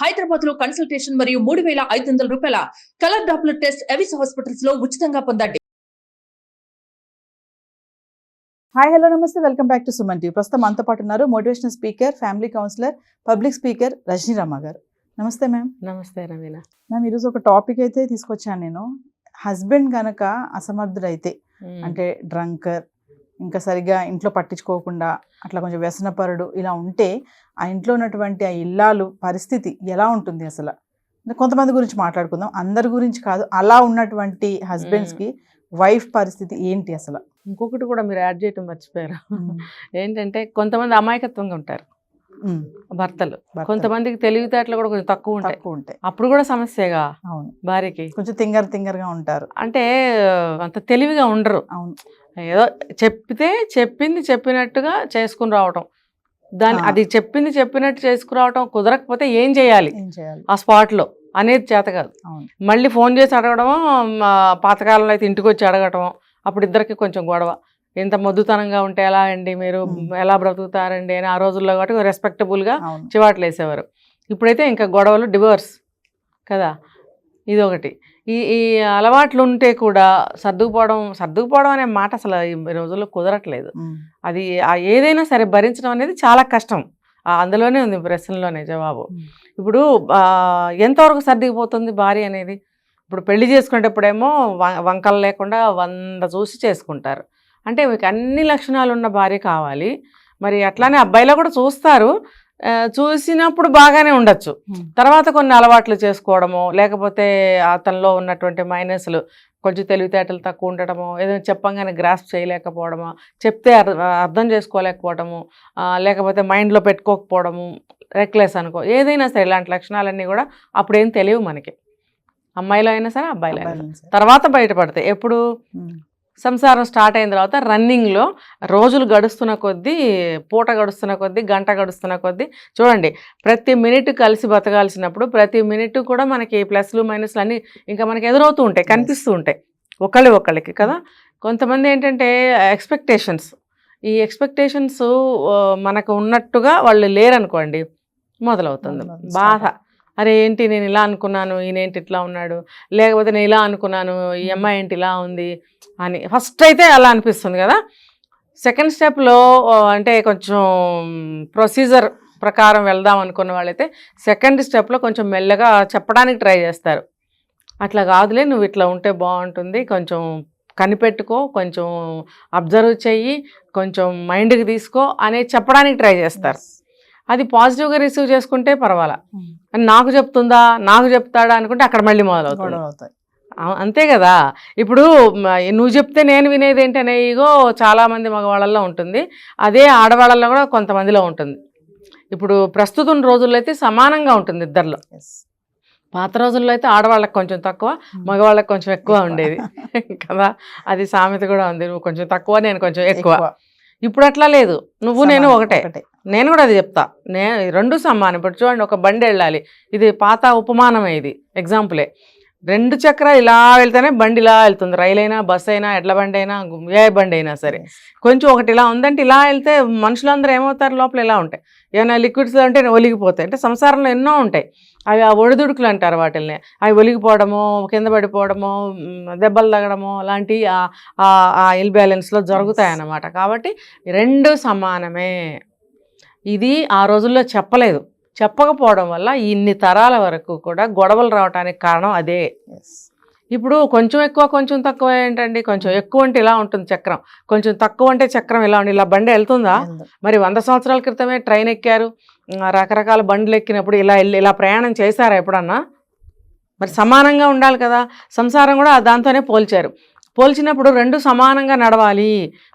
హైదరాబాద్ లో కన్సల్టేషన్ మరియు 3,500 రూపాయల colour Doppler test Avis hospitals లో ఉచితంగా పొందండి. హాయ్ హలో నమస్తే, welcome back to Suman TV. ప్రస్తుతం మనతో పాటు ఉన్నారు motivational speaker, family counsellor, public speaker Rajani Rama గారు. నమస్తే మ్యామ్. నమస్తే రవీనా మ్యామ్, ఈరోజు ఒక టాపిక్ అయితే తీసుకొచ్చాను నేను. హస్బెండ్ గనక అసమర్థుడైతే, అంటే డ్రంకర్, ఇంకా సరిగా ఇంట్లో పట్టించుకోకుండా అట్లా కొంచెం వ్యసనపరుడు ఇలా ఉంటే ఆ ఇంట్లో ఉన్నటువంటి ఆ ఇల్లాలు పరిస్థితి ఎలా ఉంటుంది అసలు? కొంతమంది గురించి మాట్లాడుకుందాం, అందరి గురించి కాదు. అలా ఉన్నటువంటి హస్బెండ్స్కి వైఫ్ పరిస్థితి ఏంటి అసలు? ఇంకొకటి కూడా మీరు యాడ్ చేయటం మర్చిపోయారు. ఏంటంటే కొంతమంది అమాయకత్వంగా ఉంటారు భర్తలు, కొంతమందికి తెలివితేటలు కూడా కొంచెం తక్కువ ఉంటాయి. అప్పుడు కూడా సమస్యగా. అవును, భార్యకి కొంచెం తింగర్గా ఉంటారు, అంటే అంత తెలివిగా ఉండరు. అవును, ఏదో చెప్పింది చెప్పినట్టుగా చేసుకుని రావటం, దాన్ని అది చెప్పింది చెప్పినట్టు చేసుకురావటం కుదరకపోతే ఏం చేయాలి ఆ స్పాట్లో అనేది చేత కాదు. మళ్ళీ ఫోన్ చేసి అడగడమో, పాతకాలంలో అయితే ఇంటికి వచ్చి అడగటమో, అప్పుడు ఇద్దరికి కొంచెం గొడవ. ఇంత మొద్దుతనంగా ఉంటే ఎలా అండి, మీరు ఎలా బ్రతుకుతారండి అని ఆ రోజుల్లో కాబట్టి రెస్పెక్టబుల్గా చివాట్లు వేసేవారు. ఇప్పుడైతే ఇంకా గొడవలు, డివోర్స్ కదా. ఇది ఒకటి. ఈ అలవాట్లు ఉంటే కూడా సర్దుకుపోవడం అనే మాట అసలు ఈ రోజుల్లో కుదరట్లేదు. అది ఏదైనా సరే భరించడం అనేది చాలా కష్టం. అందులోనే ఉంది ప్రశ్నలోనే జవాబు. ఇప్పుడు ఎంతవరకు సర్దుకుపోతుంది భార్య అనేది? ఇప్పుడు పెళ్లి చేసుకునేటప్పుడేమో వంకలు లేకుండా 100 చూసి చేసుకుంటారు. అంటే మీకు అన్ని లక్షణాలు ఉన్న భార్య కావాలి. మరి అట్లానే అబ్బాయిలో కూడా చూస్తారు, చూసినప్పుడు బాగానే ఉండొచ్చు. తర్వాత కొన్ని అలవాట్లు చేసుకోవడమో, లేకపోతే అతనిలో ఉన్నటువంటి మైనస్లు, కొంచెం తెలివితేటలు తక్కువ ఉండటమో, ఏదైనా చెప్పంగానే గ్రాస్ప్ చేయలేకపోవడమో, చెప్తే అర్థం చేసుకోలేకపోవడము, లేకపోతే మైండ్లో పెట్టుకోకపోవడము, రెక్లెస్ అనుకో, ఏదైనా సరే ఇలాంటి లక్షణాలన్నీ కూడా అప్పుడేం తెలియవు మనకి. అమ్మాయిలో అయినా సరే, అబ్బాయిలో అయినా సరే. తర్వాత బయటపడతాయి ఎప్పుడు? సంసారం స్టార్ట్ అయిన తర్వాత రన్నింగ్లో రోజులు గడుస్తున్న కొద్దీ, పూట గడుస్తున్న కొద్దీ, గంట గడుస్తున్న కొద్దీ చూడండి, ప్రతి మినిట్ కలిసి బతకాల్సినప్పుడు ప్రతి మినిట్ కూడా మనకి ప్లస్లు మైనస్లు అన్నీ ఇంకా మనకి ఎదురవుతూ ఉంటాయి, కనిపిస్తూ ఉంటాయి ఒకళ్ళకి కదా. కొంతమంది ఏంటంటే ఈ ఎక్స్పెక్టేషన్స్ మనకు ఉన్నట్టుగా వాళ్ళు లేరనుకోండి, మొదలవుతుంది బాధ. అరే ఏంటి, నేను ఇలా అనుకున్నాను, ఈయనేంటి ఇట్లా ఉన్నాడు, లేకపోతే నేను ఇలా అనుకున్నాను, ఈ అమ్మాయి ఏంటి ఇలా ఉంది అని ఫస్ట్ అయితే అలా అనిపిస్తుంది కదా. సెకండ్ స్టెప్లో అంటే కొంచెం ప్రొసీజర్ ప్రకారం వెళ్దాం అనుకున్న వాళ్ళైతే సెకండ్ స్టెప్లో కొంచెం మెల్లగా చెప్పడానికి ట్రై చేస్తారు. అట్లా కాదులే, నువ్వు ఇట్లా ఉంటే బాగుంటుంది, కొంచెం కనిపెట్టుకో, కొంచెం అబ్జర్వ్ చెయ్యి, కొంచెం మైండ్కి తీసుకో అనేది చెప్పడానికి ట్రై చేస్తారు. అది పాజిటివ్గా రిసీవ్ చేసుకుంటే పర్వాలా, నాకు చెప్తుందా, నాకు చెప్తాడా అనుకుంటే అక్కడ మళ్ళీ మొదలవుతాయి. అంతే కదా. ఇప్పుడు నువ్వు చెప్తే నేను వినేది ఏంటి అనే ఈగో చాలామంది మగవాళ్ళల్లో ఉంటుంది, అదే ఆడవాళ్ళల్లో కూడా కొంతమందిలో ఉంటుంది. ఇప్పుడు ప్రస్తుతం రోజుల్లో అయితే సమానంగా ఉంటుంది ఇద్దరిలో. పాత రోజుల్లో అయితే ఆడవాళ్ళకి కొంచెం తక్కువ, మగవాళ్ళకి కొంచెం ఎక్కువ ఉండేది కదా. అది సామెత కూడా ఉంది, నువ్వు కొంచెం తక్కువ, నేను కొంచెం ఎక్కువ. ఇప్పుడు అట్లా లేదు, నువ్వు నేను ఒకటే. నేను కూడా అది చెప్తా, రెండు సమానం. ఇప్పుడు చూడండి, ఒక బండి వెళ్ళాలి, ఇది పాత ఉపమానమే, ఇది ఎగ్జాంపులే. 2 చక్రాలు ఇలా వెళ్తేనే బండి ఇలా వెళ్తుంది, రైలు అయినా, బస్సు అయినా, ఎడ్ల బండి అయినా, ఏ బండి అయినా సరే. కొంచెం ఒకటి ఇలా ఉందంటే ఇలా వెళ్తే మనుషులందరూ ఏమవుతారు, లోపల ఇలా ఉంటాయి, ఏమైనా లిక్విడ్స్ అంటే ఒలిగిపోతాయి. అంటే సంసారంలో ఎన్నో ఉంటాయి, అవి ఆ ఒడిదుడుకులు అంటారు వాటిల్ని. అవి ఒలిగిపోవడమో, కింద పడిపోవడమో, దెబ్బలు తగడమో లాంటివి ఆ ఇల్ బ్యాలెన్స్లో జరుగుతాయి అన్నమాట. కాబట్టి 2 సమానమే. ఇది ఆ రోజుల్లో చెప్పకపోవడం వల్ల ఇన్ని తరాల వరకు కూడా గొడవలు రావడానికి కారణం అదే. ఇప్పుడు కొంచెం ఎక్కువ కొంచెం తక్కువ ఏంటండి, కొంచెం ఎక్కువ అంటే ఇలా ఉంటుంది చక్రం, కొంచెం తక్కువ అంటే చక్రం ఇలా ఉండి, ఇలా బండి వెళ్తుందా? మరి 100 సంవత్సరాల క్రితమే ట్రైన్ ఎక్కారు, రకరకాల బండ్లు ఎక్కినప్పుడు ఇలా ప్రయాణం చేశారా ఎప్పుడన్నా? మరి సమానంగా ఉండాలి కదా. సంసారం కూడా దాంతోనే పోల్చినప్పుడు 2 సమానంగా నడవాలి.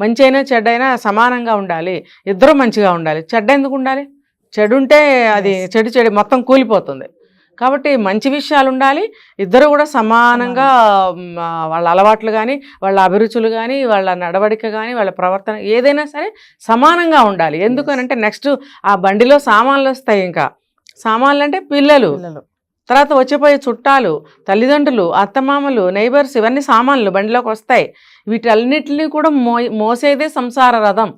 మంచి అయినా చెడ్డైనా సమానంగా ఉండాలి, ఇద్దరు మంచిగా ఉండాలి. చెడ్డ ఎందుకు ఉండాలి? చెడు ఉంటే అది చెడు మొత్తం కూలిపోతుంది. కాబట్టి మంచి విషయాలు ఉండాలి, ఇద్దరు కూడా సమానంగా వాళ్ళ అలవాట్లు కానీ, వాళ్ళ అభిరుచులు కానీ, వాళ్ళ నడవడిక కానీ, వాళ్ళ ప్రవర్తన ఏదైనా సరే సమానంగా ఉండాలి. ఎందుకనంటే నెక్స్ట్ ఆ బండిలో సామాన్లు వస్తాయి. ఇంకా సామాన్లు అంటే పిల్లలు, తర్వాత వచ్చిపోయే చుట్టాలు, తల్లిదండ్రులు, అత్తమామలు, నైబర్స్, ఇవన్నీ సామాన్లు బండిలోకి వస్తాయి. వీటన్నిటిని కూడా మోసేదే సంసార రథం.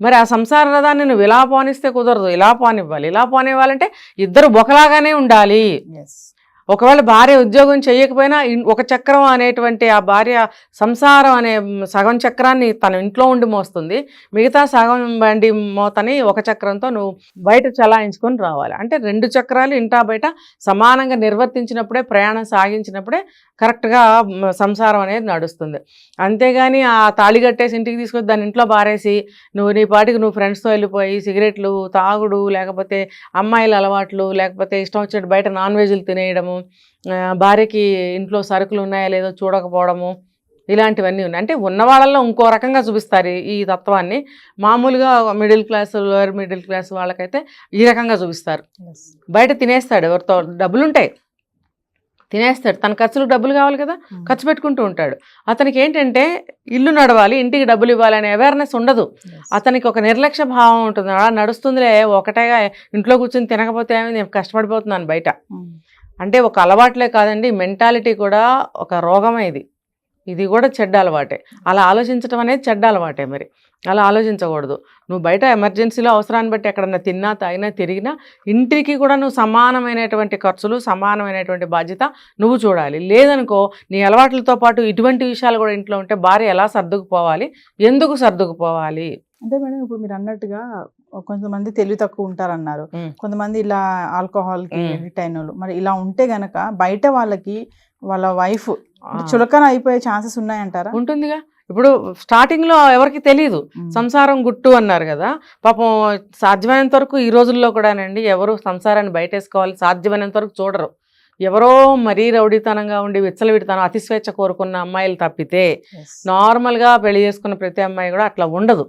మరి ఆ సంసార రథాన్ని నువ్వు ఇలా పోనిస్తే కుదరదు, ఇలా పోనివ్వాలి. ఇలా పోనివ్వాలంటే ఇద్దరు ఒకలాగానే ఉండాలి. ఒకవేళ భార్య ఉద్యోగం చేయకపోయినా ఒక చక్రం అనేటువంటి ఆ భార్య సంసారం అనే సగం చక్రాన్ని తన ఇంట్లో ఉండి మోస్తుంది, మిగతా సగం బండి మోతని ఒక చక్రంతో నువ్వు బయట చలాయించుకొని రావాలి. అంటే 2 చక్రాలు ఇంటా బయట సమానంగా నిర్వర్తించినప్పుడే, ప్రయాణం సాగించినప్పుడే కరెక్ట్గా సంసారం అనేది నడుస్తుంది. అంతేగాని ఆ తాళి కట్టేసి ఇంటికి తీసుకొచ్చి దాని ఇంట్లో బారేసి నువ్వు నీ పాటికి నువ్వు ఫ్రెండ్స్తో వెళ్ళిపోయి సిగరెట్లు తాగుడు, లేకపోతే అమ్మాయిల అలవాట్లు, లేకపోతే ఇష్టం వచ్చినట్టు బయట నాన్ వెజ్లు తినేయడము, భార్యకి ఇంట్లో సరుకులు ఉన్నాయా లేదో చూడకపోవడము, ఇలాంటివన్నీ ఉన్నాయి. అంటే ఉన్న వాళ్ళల్లో ఇంకో రకంగా చూపిస్తారు ఈ తత్వాన్ని. మామూలుగా middle class, lower middle class వాళ్ళకైతే ఈ రకంగా చూపిస్తారు. బయట తినేస్తాడు, ఎవరితో డబ్బులుంటాయి తినేస్తాడు, తన ఖర్చులకు డబ్బులు కావాలి కదా, ఖర్చు పెట్టుకుంటూ ఉంటాడు. అతనికి ఏంటంటే ఇల్లు నడవాలి, ఇంటికి డబ్బులు ఇవ్వాలనే అవేర్నెస్ ఉండదు. అతనికి ఒక నిర్లక్ష్య భావం ఉంటుంది. అలా నడుస్తుందిలే, ఒకటేగా ఇంట్లో కూర్చొని తినకపోతే నేను కష్టపడిపోతున్నాను బయట. అంటే ఒక అలవాట్లే కాదండి, మెంటాలిటీ కూడా ఒక రోగమే. ఇది కూడా చెడ్డ అలవాటే. అలా ఆలోచించడం అనేది చెడ్డ అలవాటే. మరి అలా ఆలోచించకూడదు. నువ్వు బయట ఎమర్జెన్సీలో అవసరాన్ని బట్టి ఎక్కడన్నా తిన్నా తాగినా తిరిగినా ఇంటికి కూడా నువ్వు సమానమైనటువంటి ఖర్చులు, సమానమైనటువంటి బాధ్యత నువ్వు చూడాలి. లేదనుకో నీ అలవాట్లతో పాటు ఇటువంటి విషయాలు కూడా ఇంట్లో ఉంటే భార్య ఎలా సర్దుకుపోవాలి, ఎందుకు సర్దుకుపోవాలి? అంటే మేడం ఇప్పుడు మీరు అన్నట్టుగా కొంతమంది తెలివి తక్కువ ఉంటారన్నారు, కొంతమంది ఇలా ఆల్కహాల్కి ఎడిక్ట్ అయిన వాళ్ళు. మరి ఇలా ఉంటే గనక బయట వాళ్ళకి వాళ్ళ వైఫ్ చులకన అయిపోయే ఛాన్సెస్ ఉన్నాయంటారా? ఉంటుందిగా. ఇప్పుడు స్టార్టింగ్లో ఎవరికి తెలియదు, సంసారం గుట్టు అన్నారు కదా. పాపం సాధ్యమైనంత వరకు ఈ రోజుల్లో కూడానండి ఎవరు సంసారాన్ని బయటేసుకోవాలి సాధ్యమైనంత వరకు చూడరు. ఎవరో మరీ రౌడీతనంగా ఉండి విచ్చలవిడితనం, అతిస్వేచ్ఛ కోరుకున్న అమ్మాయిలు తప్పితే నార్మల్గా పెళ్లి చేసుకున్న ప్రతి అమ్మాయి కూడా అట్లా ఉండదు.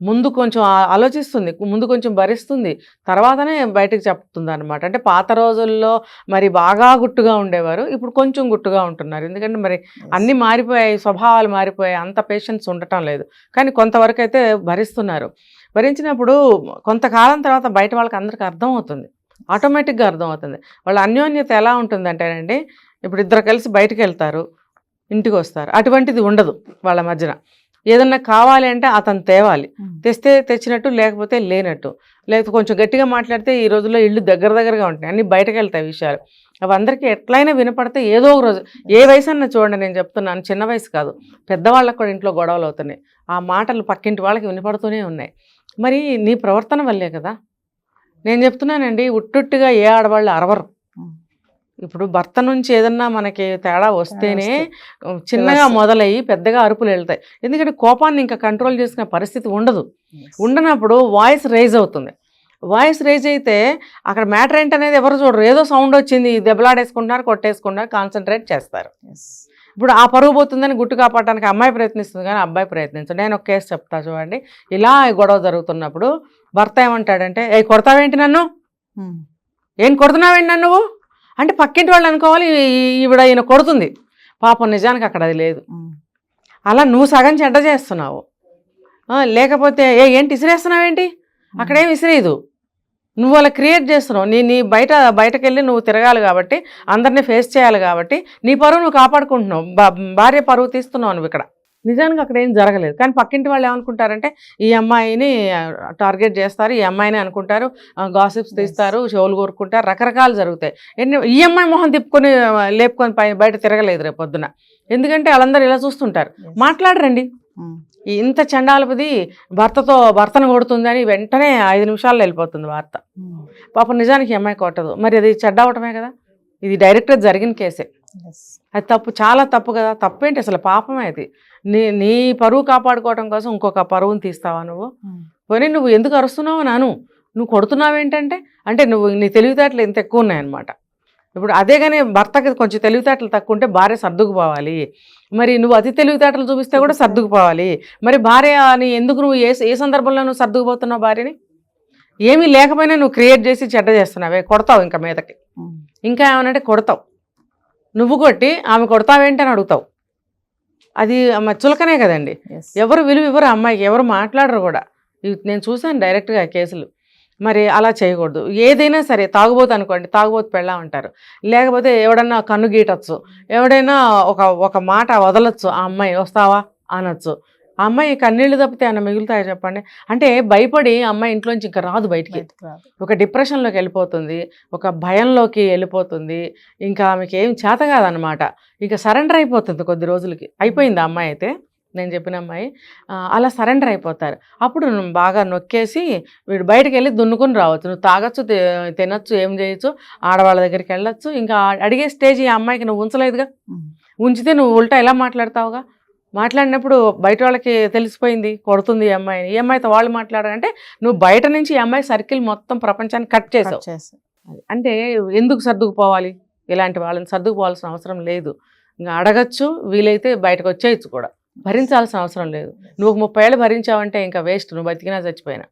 ముందు కొంచెం ఆలోచిస్తుంది, ముందు కొంచెం భరిస్తుంది, తర్వాతనే బయటకు చెప్తుంది అనమాట. అంటే పాత రోజుల్లో మరి బాగా గుట్టుగా ఉండేవారు, ఇప్పుడు కొంచెం గుట్టుగా ఉంటున్నారు. ఎందుకంటే మరి అన్నీ మారిపోయాయి, స్వభావాలు మారిపోయాయి, అంత పేషెన్స్ ఉండటం లేదు. కానీ కొంతవరకు అయితే భరిస్తున్నారు. భరించినప్పుడు కొంతకాలం తర్వాత బయట వాళ్ళకి అందరికీ అర్థమవుతుంది, ఆటోమేటిక్గా అర్థమవుతుంది. వాళ్ళ అన్యోన్యత ఎలా ఉంటుందంటేనండి, ఇప్పుడు ఇద్దరు కలిసి బయటకు వెళ్తారు, ఇంటికి వస్తారు, అటువంటిది ఉండదు వాళ్ళ మధ్యన. ఏదన్నా కావాలి అంటే అతను తేవాలి, తెస్తే తెచ్చినట్టు, లేకపోతే లేనట్టు. లేకపోతే కొంచెం గట్టిగా మాట్లాడితే ఈ రోజుల్లో ఇళ్ళు దగ్గరగా ఉంటాయి, అన్నీ బయటకు వెళ్తాయి విషయాలు. అవి అందరికీ ఎట్లయినా వినపడితే ఏదో ఒక రోజు, ఏ వయసు అన్నా చూడండి, నేను చెప్తున్నాను, చిన్న వయసు కాదు, పెద్దవాళ్ళకు కూడా ఇంట్లో గొడవలు అవుతున్నాయి. ఆ మాటలు పక్కింటి వాళ్ళకి వినపడుతూనే ఉన్నాయి. మరి నీ ప్రవర్తన వల్లే కదా. నేను చెప్తున్నానండి, ఉట్టుట్టుగా ఏ ఆడవాళ్ళు అరవరు. ఇప్పుడు భర్త నుంచి ఏదన్నా మనకి తేడా వస్తేనే చిన్నగా మొదలయ్యి పెద్దగా అరుపులు వెళ్తాయి. ఎందుకంటే కోపాన్ని ఇంకా కంట్రోల్ చేసుకునే పరిస్థితి ఉండదు. ఉండనప్పుడు వాయిస్ రైజ్ అవుతుంది. వాయిస్ రైజ్ అయితే అక్కడ మ్యాటర్ ఏంటనేది ఎవరు చూడరు. ఏదో సౌండ్ వచ్చింది, దెబ్బలాడేసుకుంటున్నారు, కొట్టేసుకుంటున్నారు, కాన్సన్ట్రేట్ చేస్తారు. ఇప్పుడు ఆ పరుగు పోతుందని గుట్టు కాపాడడానికి అమ్మాయి ప్రయత్నిస్తుంది, కానీ అబ్బాయి ప్రయత్నించడు. నేను ఒక కేసు చెప్తా చూడండి. ఇలా గొడవ జరుగుతున్నప్పుడు భర్త ఏమంటాడంటే, కొడతావేంటి నన్ను, ఏం కొడుతున్నావేంటి నన్ను నువ్వు అంటే పక్కింటి వాళ్ళు అనుకోవాలి ఈయన కొడుతుంది. పాపం నిజానికి అక్కడ అది లేదు. అలా నువ్వు సగం చెడ్డ చేస్తున్నావు. లేకపోతే ఏంటి విసిరేస్తున్నావేంటి, అక్కడేం విసిరేదు, నువ్వు అలా క్రియేట్ చేస్తున్నావు. నీ బయటకు వెళ్ళి నువ్వు తిరగాలి కాబట్టి, అందరినీ ఫేస్ చేయాలి కాబట్టి, నీ పరువు నువ్వు కాపాడుకుంటున్నావు, భార్య పరువు తీస్తున్నావు నువ్వు ఇక్కడ. నిజానికి అక్కడ ఏం జరగలేదు. కానీ పక్కింటి వాళ్ళు ఏమనుకుంటారంటే ఈ అమ్మాయిని టార్గెట్ చేస్తారు, ఈ అమ్మాయిని అనుకుంటారు, గాసిప్స్ తీస్తారు, షోలు కోరుకుంటారు, రకరకాలు జరుగుతాయి. ఈ అమ్మాయి మొహం తిప్పుకొని లేపుకొని బయట తిరగలేదు రేపు పొద్దున. ఎందుకంటే వాళ్ళందరూ ఇలా చూస్తుంటారు, మాట్లాడరండి. ఇంత చండాలపది భర్తను కొడుతుంది అని వెంటనే 5 నిమిషాల్లో వెళ్ళిపోతుంది వార్త. పాపం నిజానికి ఈ అమ్మాయి కొట్టదు. మరి అది చెడ్డ అవటమే కదా. ఇది డైరెక్ట్గా జరిగిన కేసే. అది తప్పు, చాలా తప్పు కదా. తప్పేంటి అసలు, పాపమే అది. నీ పరువు కాపాడుకోవడం కోసం ఇంకొక పరువుని తీస్తావా నువ్వు? పోనీ నువ్వు ఎందుకు అరుస్తున్నావు నాను, నువ్వు కొడుతున్నావు ఏంటంటే, అంటే నీ తెలివితేటలు ఎంత ఎక్కువ ఉన్నాయన్నమాట. ఇప్పుడు అదే కానీ భర్తకి కొంచెం తెలివితేటలు తక్కువ ఉంటే భార్య సర్దుకుపోవాలి. మరి నువ్వు అతి తెలివితేటలు చూపిస్తే కూడా సర్దుకుపోవాలి. మరి భార్యని ఎందుకు నువ్వు ఏ సందర్భంలో నువ్వు సర్దుకుపోతున్నావు? భార్యని ఏమీ లేకపోయినా నువ్వు క్రియేట్ చేసి చెడ్డ చేస్తున్నావే, కొడతావు ఇంకా మీదకి. ఇంకా ఏమనంటే కొడతావు, నువ్వు కొట్టి ఆమె కొడతావేంటి అని అడుగుతావు. అది చులకనే కదండి. ఎవరు విలువ ఇవ్వరు అమ్మాయికి, ఎవరు మాట్లాడరు కూడా. నేను చూశాను డైరెక్ట్గా కేసులు. మరి అలా చేయకూడదు. ఏదైనా సరే, తాగుబోతు అనుకోండి, తాగుబోతు పెళ్ళాం అంటారు. లేకపోతే ఎవడన్నా కన్ను గీటచ్చు, ఎవడైనా ఒక మాట వదలొచ్చు, ఆ అమ్మాయి వస్తావా అనొచ్చు. ఆ అమ్మాయి కన్నీళ్లు తప్పితే ఏమైనా మిగులుతాయో చెప్పండి. అంటే భయపడి ఆ అమ్మాయి ఇంట్లోంచి ఇంకా రాదు బయటికి. ఒక డిప్రెషన్లోకి వెళ్ళిపోతుంది, ఒక భయంలోకి వెళ్ళిపోతుంది. ఇంకా ఆమెకి ఏం చేత కాదనమాట. ఇంకా సరెండర్ అయిపోతుంది కొద్ది రోజులకి. అయిపోయింది ఆ అమ్మాయి అయితే, నేను చెప్పిన అమ్మాయి అలా సరెండర్ అయిపోతారు. అప్పుడు నువ్వు బాగా నొక్కేసి వీడు బయటకు వెళ్ళి దున్నుకొని రావచ్చు, నువ్వు తాగొచ్చు, తినొచ్చు, ఏం చేయొచ్చు, ఆడవాళ్ళ దగ్గరికి వెళ్ళొచ్చు. ఇంకా అడిగే స్టేజ్ ఈ అమ్మాయికి నువ్వు ఉంచలేదుగా. ఉంచితే నువ్వు ఉల్టా ఎలా మాట్లాడతావుగా. మాట్లాడినప్పుడు బయట వాళ్ళకి తెలిసిపోయింది కొడుతుంది ఈ అమ్మాయిని, ఈ అమ్మాయితో వాళ్ళు మాట్లాడారంటే నువ్వు బయట నుంచి ఈ అమ్మాయి సర్కిల్ మొత్తం ప్రపంచాన్ని కట్ చేసావు. అంటే ఎందుకు సర్దుకుపోవాలి, ఇలాంటి వాళ్ళని సర్దుకుపోవాల్సిన అవసరం లేదు. ఇంకా అడగచ్చు, వీలైతే బయటకు వచ్చేయచ్చు కూడా, భరించాల్సిన అవసరం లేదు. నువ్వు 30 ఏళ్ళు భరించావంటే ఇంకా వేస్ట్, నువ్వు బతికినా చచ్చిపోయినా.